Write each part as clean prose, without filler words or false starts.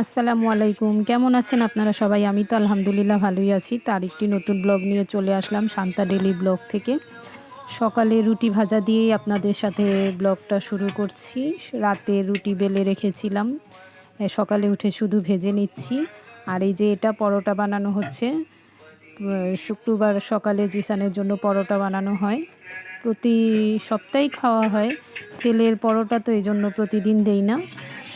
আসসালামু আলাইকুম, কেমন আছেন আপনারা সবাই? আমি তো আলহামদুলিল্লাহ ভালোই আছি। তার একটি নতুন ব্লগ নিয়ে চলে আসলাম শান্তা ডেইলি ব্লগ থেকে। সকালে রুটি ভাজা দিয়েই আপনাদের সাথে ব্লগটা শুরু করছি। রাতে রুটি বেলে রেখেছিলাম, সকালে উঠে শুধু ভেজে নিচ্ছি। আর এই যে এটা পরোটা বানানো হচ্ছে। শুক্রবার সকালে জিসানের জন্য পরোটা বানানো হয়, প্রতি সপ্তাহেই খাওয়া হয়। তেলের পরোটা তো এই জন্য প্রতিদিন দেই না,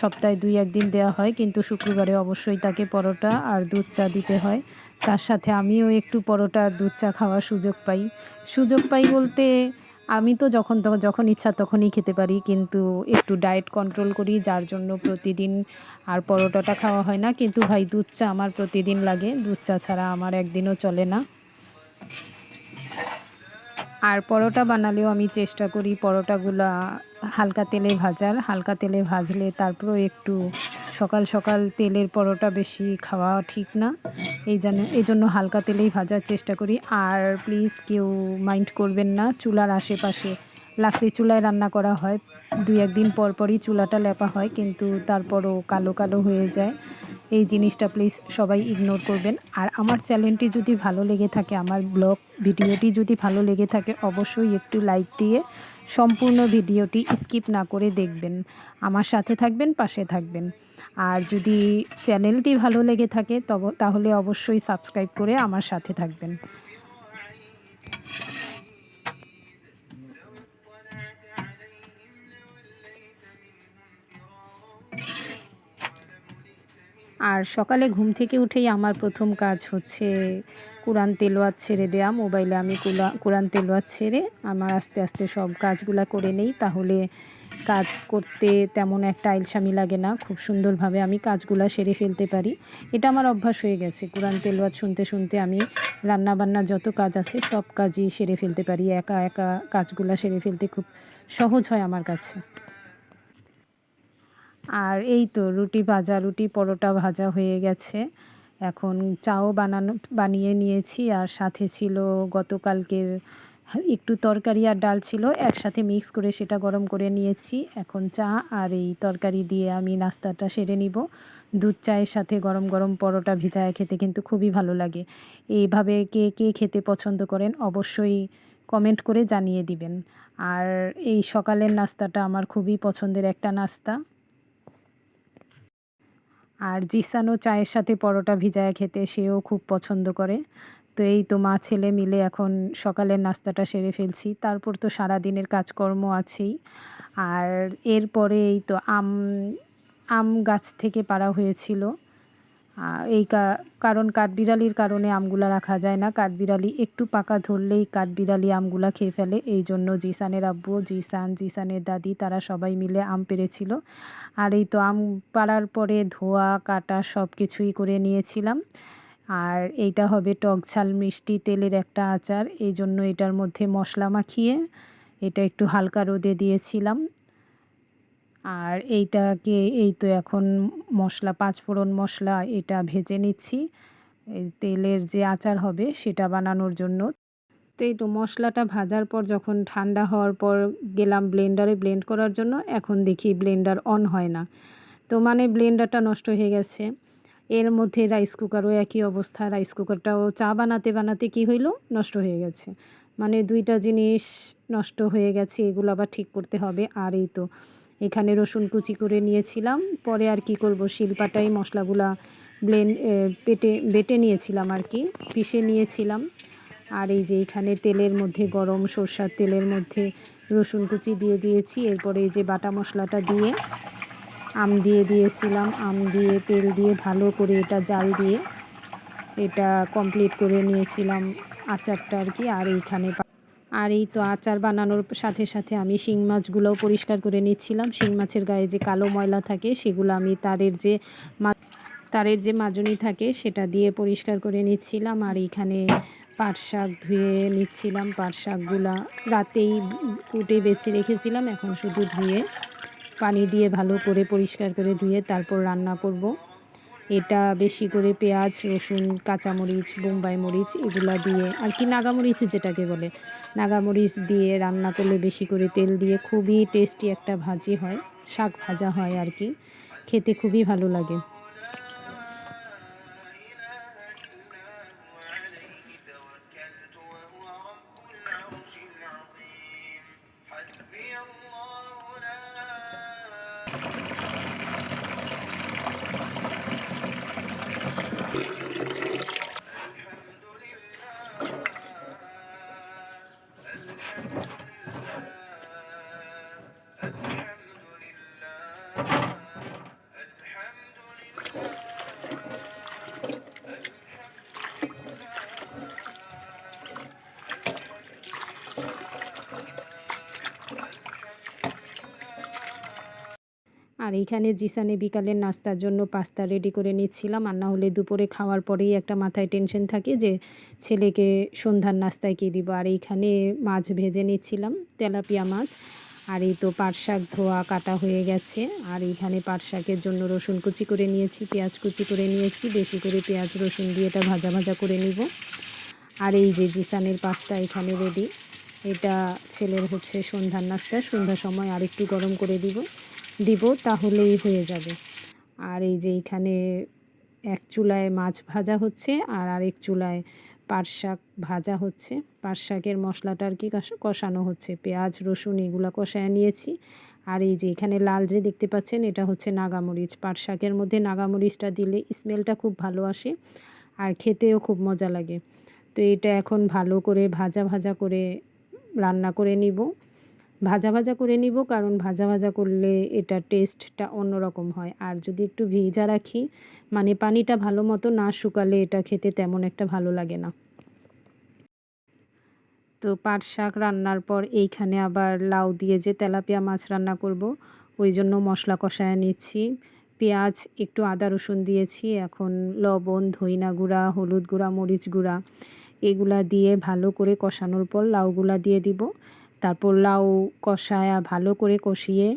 সপ্তাহে 2-1 দিন দেওয়া হয়, কিন্তু শুক্রবারে অবশ্যই তাকে পরোটা আর দুধ চা দিতে হয়। তার সাথে আমিও একটু পরোটা আর দুধ চা খাওয়ার সুযোগ পাই বলতে আমি তো যখন ইচ্ছা তখনই খেতে পারি, কিন্তু একটু ডায়েট কন্ট্রোল করি, যার জন্য প্রতিদিন আর পরোটাটা খাওয়া হয় না। কিন্তু ভাই দুধ চা আমার প্রতিদিন লাগে, দুধ চা ছাড়া আমার একদিনও চলে না। আর পরোটা বানালেও আমি চেষ্টা করি পরোটাগুলা হালকা তেলে ভাজলে তারপরেও একটু সকাল সকাল তেলের পরোটা বেশি খাওয়া ঠিক না, এই জন্য হালকা তেলেই ভাজার চেষ্টা করি। আর প্লিজ কেউ মাইন্ড করবেন না, চুলার আশেপাশে লাকড়ি চুলায় রান্না করা হয়, 2-1 দিন পর পরই চুলাটা লেপা হয়, কিন্তু তারপরও কালো কালো হয়ে যায়। এই জিনিসটা প্লিজ সবাই ইগনোর করবেন। আর আমার চ্যানেলটি যদি ভালো লেগে থাকে, আমার ব্লগ ভিডিওটি যদি ভালো লেগে থাকে, অবশ্যই একটু লাইক দিয়ে সম্পূর্ণ ভিডিওটি স্কিপ না করে দেখবেন, আমার সাথে থাকবেন, পাশে থাকবেন। আর যদি চ্যানেলটি ভালো লেগে থাকে তাহলে অবশ্যই সাবস্ক্রাইব করে আমার সাথে থাকবেন। আর সকালে ঘুম থেকে উঠেই আমার প্রথম কাজ হচ্ছে কোরআন তেলাওয়াত ছেড়ে দেয়া। মোবাইলে আমি কোরআন তেলাওয়াত ছেড়ে আমার আস্তে আস্তে সব কাজগুলা করে নেই, তাহলে কাজ করতে তেমন একটা আলসামি লাগে না, খুব সুন্দরভাবে আমি কাজগুলা সেরে ফেলতে পারি। এটা আমার অভ্যাস হয়ে গেছে, কোরআন তেলাওয়াত শুনতে শুনতে আমি রান্নাবান্না যত কাজ আছে সব কাজই সেরে ফেলতে পারি, একা একা কাজগুলা সেরে ফেলতে খুব সহজ হয় আমার কাছে। আর এই তো রুটি পরোটা ভাজা হয়ে গেছে। এখন চাও বানিয়ে নিয়েছি, আর সাথে ছিল গতকালকের একটু তরকারি আর ডাল ছিল, একসাথে মিক্স করে সেটা গরম করে নিয়েছি। এখন চা আর এই তরকারি দিয়ে আমি নাস্তাটা সেরে নিব। দুধ চায়ের সাথে গরম গরম পরোটা ভিজায়া খেতে কিন্তু খুবই ভালো লাগে। এইভাবে কে কে খেতে পছন্দ করেন অবশ্যই কমেন্ট করে জানিয়ে দিবেন। আর এই সকালের নাস্তাটা আমার খুবই পছন্দের একটা নাস্তা। আর জিসানও চায়ের সাথে পরোটা ভিজায়া খেতে সেও খুব পছন্দ করে। তো এই তো মা ছেলে মিলে এখন সকালের নাস্তাটা সেরে ফেলছি, তারপর তো সারাদিনের কাজকর্ম আছেই। আর এরপরে এই তো আম আম গাছ থেকে পাড়া হয়েছিল। এই কারণ কাঠবিড়ালির কারণে আমগুলা রাখা যায় না, কাঠবিড়ালি একটু পাকা ধরলেই কাঠবিড়ালি আমগুলা খেয়ে ফেলে, এই জন্য জিসানের আব্বু, জিসানের দাদি তারা সবাই মিলে আম পেড়েছিল। আর এই তো আম পাড়ার পরে ধোয়া কাটা সব কিছুই করে নিয়েছিলাম। আর এইটা হবে টক ঝাল মিষ্টি তেলের একটা আচার, এই জন্য এটার মধ্যে মশলা মাখিয়ে এটা একটু হালকা রোদে দিয়েছিলাম। আর এইটাকে এই তো এখন মশলা, পাঁচফোড়ন মশলা এটা ভেজে নিচ্ছি এই তেলের যে আচার হবে সেটা বানানোর জন্য। তো এই তো মশলাটা ভাজার পর যখন ঠান্ডা হওয়ার পর গেলাম ব্লেন্ডারে ব্লেন্ড করার জন্য, এখন দেখি ব্লেন্ডার অন হয় না, তো মানে ব্লেন্ডারটা নষ্ট হয়ে গেছে। এর মধ্যে রাইস কুকারও একই অবস্থা, রাইস কুকারটাও চা বানাতে বানাতে কী হইল, নষ্ট হয়ে গেছে। মানে 2টা জিনিস নষ্ট হয়ে গেছে, এগুলো আবার ঠিক করতে হবে। আর এই তো এখানে রসুন কুচি করে নিয়েছিলাম, পরে আর কি করব, শিলপাটাই মশলাগুলা বেটে নিয়েছিলাম আর কি, পিষে নিয়েছিলাম। আর এই যে এখানে তেলের মধ্যে গরম সরষার তেলের মধ্যে রসুন কুচি দিয়ে দিয়েছি, এরপরে এই যে বাটা মশলাটা দিয়ে আম দিয়ে দিয়েছিলাম, আম দিয়ে তেল দিয়ে ভালো করে এটা জাল দিয়ে এটা কমপ্লিট করে নিয়েছিলাম আচারটা আর কি। আর এই তো আচার বানানোর সাথে সাথে আমি শিং মাছগুলোও পরিষ্কার করে নিচ্ছিলাম। শিং মাছের গায়ে যে কালো ময়লা থাকে সেগুলো আমি তারের যে মাজনি থাকে সেটা দিয়ে পরিষ্কার করে নিচ্ছিলাম। আর এইখানে পাট শাক ধুয়ে নিচ্ছিলাম, পাট শাকগুলা রাতেই কুটে বেছে রেখেছিলাম, এখন শুধু ধুয়ে পানি দিয়ে ভালো করে পরিষ্কার করে ধুয়ে তারপর রান্না করব। এটা বেশি করে পেঁয়াজ রসুন কাঁচামরিচ বোম্বাই মরিচ এগুলা দিয়ে আর কি, নাগামরিচ যেটাকে বলে, নাগামরিচ দিয়ে রান্না করলে বেশি করে তেল দিয়ে খুবই টেস্টি একটা ভাজি হয়, শাক ভাজা হয় আর কি, খেতে খুবই ভালো লাগে। আর এইখানে জিসানে বিকালের নাস্তার জন্য পাস্তা রেডি করে নিচ্ছিলাম, আর না হলে দুপুরে খাওয়ার পরেই একটা মাথায় টেনশন থাকে যে ছেলেকে সন্ধ্যার নাস্তায় কী দিব। আর এইখানে মাছ ভেজে নিচ্ছিলাম, তেলাপিয়া মাছ। আর এই তো পাট শাক ধোয়া কাটা হয়ে গেছে। আর এইখানে পাট শাকের জন্য রসুন কুচি করে নিয়েছি, পেঁয়াজ কুচি করে নিয়েছি, বেশি করে পেঁয়াজ রসুন দিয়ে এটা ভাজা ভাজা করে নিব। আর এই যে জিসানের পাস্তা এখানে রেডি। এটা ছেলের হচ্ছে সন্ধ্যার নাস্তা, সন্ধ্যার সময় আরেকটু গরম করে দিব তাহলেই হয়ে যাবে। আর এই যে এখানে এক চুলায় মাছ ভাজা হচ্ছে আর আরেক চুলায় পাট শাক ভাজা হচ্ছে। পাট শাকের মশলাটা আর কি কষানো হচ্ছে, পেঁয়াজ রসুন এগুলো কষায় নিয়েছি। আর এই যে এখানে লাল যে দেখতে পাচ্ছেন এটা হচ্ছে নাগামরিচ। পাট শাকের মধ্যে নাগামরিচটা দিলে স্মেলটা খুব ভালো আসে আর খেতেও খুব মজা লাগে। তো এটা এখন ভালো করে ভাজা ভাজা করে রান্না করে নিব, ভাজা ভাজা করে নিব, কারণ ভাজা ভাজা করলে এটার টেস্টটা অন্যরকম হয়। আর যদি একটু ভিজা রাখি, মানে পানিটা ভালো মতো না শুকালে এটা খেতে তেমন একটা ভালো লাগে না। তো পাট শাক রান্নার পর এইখানে আবার লাউ দিয়ে যে তেলাপিয়া মাছ রান্না করব, ওই জন্য মশলা কষায় নিচ্ছি। পেঁয়াজ একটু আদা রসুন দিয়েছি, এখন লবণ ধইনা গুঁড়া হলুদ গুঁড়া মরিচ গুঁড়া এগুলা দিয়ে ভালো করে কষানোর পর লাউগুলা দিয়ে দিব। তারপর লাউ কষায়া ভালো করে কষিয়ে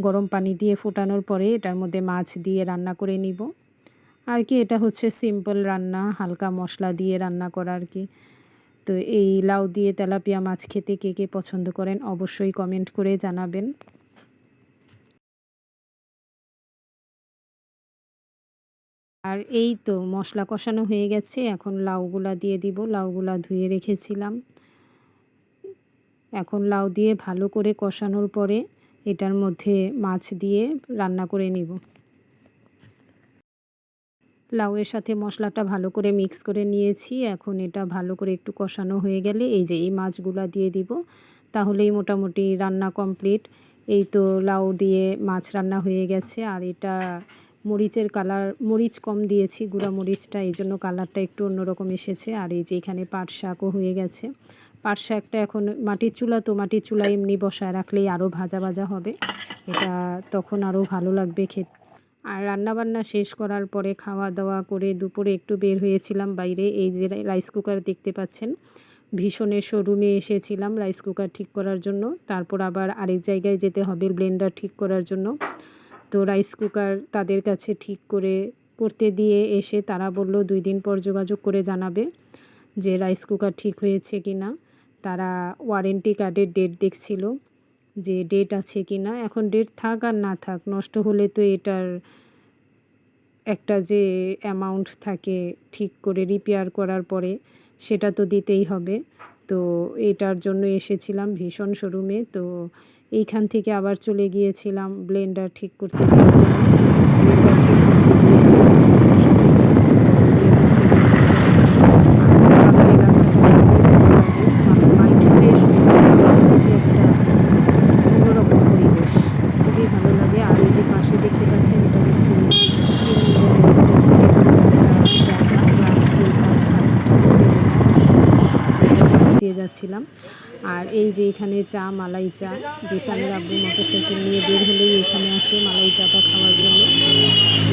গরম পানি দিয়ে ফোটানোর পরে এটার মধ্যে মাছ দিয়ে রান্না করে নিব। আর কি এটা হচ্ছে সিম্পল রান্না, হালকা মশলা দিয়ে রান্না করা আর কি। তো এই লাউ দিয়ে তেলাপিয়া মাছ খেতে কে কে পছন্দ করেন অবশ্যই কমেন্ট করে জানাবেন। আর এই তো মশলা কষানো হয়ে গেছে, এখন লাউগুলা দিয়ে দিব। লাউগুলা ধুয়ে রেখেছিলাম। এখন লাউ দিয়ে ভালো করে কষানোর পরে এটার মধ্যে মাছ দিয়ে রান্না করে নিব। লাউয়ের সাথে মশলাটা ভালো করে মিক্স করে নিয়েছি। এখন এটা ভালো করে একটু কষানো হয়ে গেলে এই যে এই মাছগুলা দিয়ে দিব, তাহলেই মোটামুটি রান্না কমপ্লিট। এই তো লাউ দিয়ে মাছ রান্না হয়ে গেছে। আর এটা মরিচের কালার, মরিচ কম দিয়েছি গুঁড়া মরিচটা, এই জন্য কালারটা একটু অন্যরকম এসেছে। আর এই যে এখানে পাট শাকও হয়ে গেছে। পাট শাকটা এখন মাটির চুলা, তো মাটির চুলায় এমনি বসায় রাখলেই আরও ভাজা ভাজা হবে, এটা তখন আরও ভালো লাগবে খেতে। আর রান্নাবান্না শেষ করার পরে খাওয়া দাওয়া করে দুপুরে একটু বের হয়েছিলাম বাইরে। এই যে রাইস কুকার দেখতে পাচ্ছেন, ভীষণের শোরুমে এসেছিলাম রাইস কুকার ঠিক করার জন্য। তারপর আবার আরেক জায়গায় যেতে হবে ব্লেন্ডার ঠিক করার জন্য। তো রাইস কুকার তাদের কাছে ঠিক করতে দিয়ে এসে তারা বলল 2 দিন পর যোগাযোগ করে জানাবে যে রাইস কুকার ঠিক হয়েছে কি না। তারা ওয়ারেন্টি কার্ডের ডেট দেখছিল যে ডেট আছে কি না। এখন ডেট থাক আর না থাক, নষ্ট হলে তো এটার একটা যে অ্যামাউন্ট থাকে ঠিক করে রিপেয়ার করার পরে, সেটা তো দিতেই হবে। তো এটার জন্য এসেছিলাম ভীষণ শোরুমে। তো এইখান থেকে আবার চলে গিয়েছিলাম ব্লেন্ডার ঠিক করতে দেওয়ার জন্য। ব্লেন্ডার ঠিক করতে দিয়ে মাইন্ড ফ্রেশ হয়ে যায়, যে একটা অন্যরকম পরিবেশ, খুবই ভালো লাগে। আর এই যে পাশে দেখতে পাচ্ছেন এটা হচ্ছে দিয়ে যাচ্ছিলাম। আর এই যে এখানে চা, মালাই চা, জিসানের আব্বু মোটরসাইকেল নিয়ে বের হলেই এখানে আসে মালাই চাটা খাওয়ার জন্য।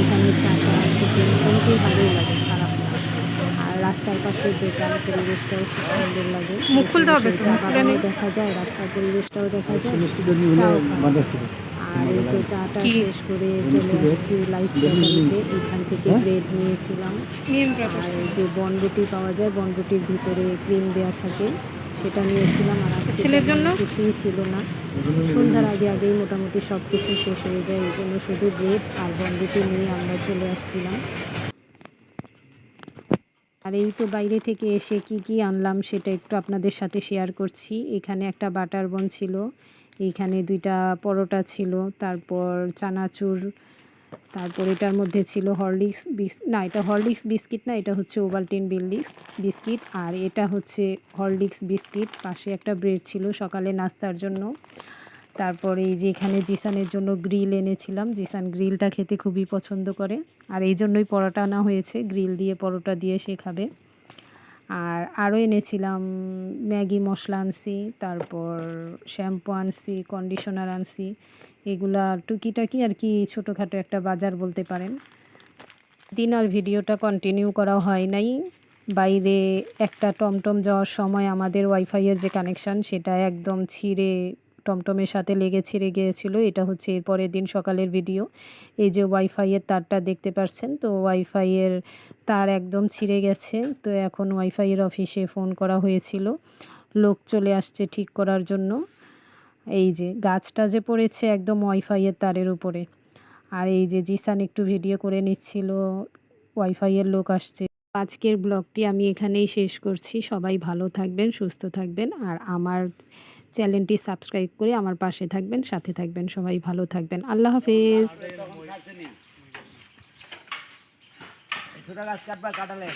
এখানে চাটা খেতে মোটামুটি ভালোই লাগে, খারাপ না। আর রাস্তার পাশে যে গ্রাম পরিবেশটাও খুব সুন্দর লাগে, চা বাগানও দেখা যায়, রাস্তার পরিবেশটাও দেখা যায়, চাও আর এই তো চাটা শেষ করে চলে আসছি লাইফ বেকারিতে। এখান থেকে ব্রেড নিয়েছিলাম, আর যে বনরুটি পাওয়া যায়, বনরুটির ভিতরে ক্রিম দেওয়া থাকে, সেটা নিয়েছিলাম। আর আজকে ছেলের জন্য কিছুই ছিল না, সন্ধ্যার আগেই মোটামুটি সব কিছু শেষ হয়ে যায়, এই জন্য শুধু ব্রেড আর বনরুটি নিয়ে আমরা চলে আসছিলাম। আর এই তো বাইরে থেকে এসে কি আনলাম সেটা একটু আপনাদের সাথে শেয়ার করছি। এখানে একটা বাটার বন ছিল, এইখানে 2টা পরোটা ছিল, তারপর চানাচুর তারপর এটার মধ্যে ছিল হরলিক্স না, এটা হরলিক্স বিস্কিট না, এটা হচ্ছে ওভালটিন বিস্কিট, আর এটা হচ্ছে হরলিক্স বিস্কিট। পাশে একটা ব্রেড ছিল সকালে নাস্তার জন্য। তারপরে এই যে এখানে জিসানের জন্য গ্রিল এনেছিলাম, জিসান গ্রিলটা খেতে খুবই পছন্দ করে, আর এই জন্যই পরোটা আনা হয়েছে, গ্রিল দিয়ে পরোটা দিয়ে সে খাবে। আর আরও এনেছিলাম ম্যাগি মশলা আনছি, তারপর শ্যাম্পু আনছি, কন্ডিশনার আনছি, এগুলা টুকিটাকি আর কি, ছোটোখাটো একটা বাজার বলতে পারেন। দিন আর ভিডিওটা কন্টিনিউ করা হয় নাই। বাইরে একটা টমটম যাওয়ার সময় আমাদের ওয়াইফাইয়ের যে কানেকশান সেটা একদম ছিঁড়ে, টমটমের সাথে লেগে ছিঁড়ে গিয়েছিলো। এটা হচ্ছে এর পরের দিন সকালের ভিডিও। এই যে ওয়াইফাইয়ের তারটা দেখতে পাচ্ছেন, তো ওয়াইফাইয়ের তার একদম ছিঁড়ে গেছে। তো এখন ওয়াইফাইয়ের অফিসে ফোন করা হয়েছিল, লোক চলে আসছে ঠিক করার জন্য। এই যে গাছটা যে পড়েছে একদম ওয়াইফাইয়ের তারের উপরে। আর এই যে জিসান একটু ভিডিও করে নিচ্ছিল, ওয়াইফাইয়ের লোক আসছে। আজকের ব্লগটি আমি এখানেই শেষ করছি। সবাই ভালো থাকবেন, সুস্থ থাকবেন, আর আমার চ্যানেলটি সাবস্ক্রাইব করে আমার পাশে থাকবেন, সাথে থাকবেন। সবাই ভালো থাকবেন। আল্লাহ হাফেজ। গাছ কাটবা কাটালে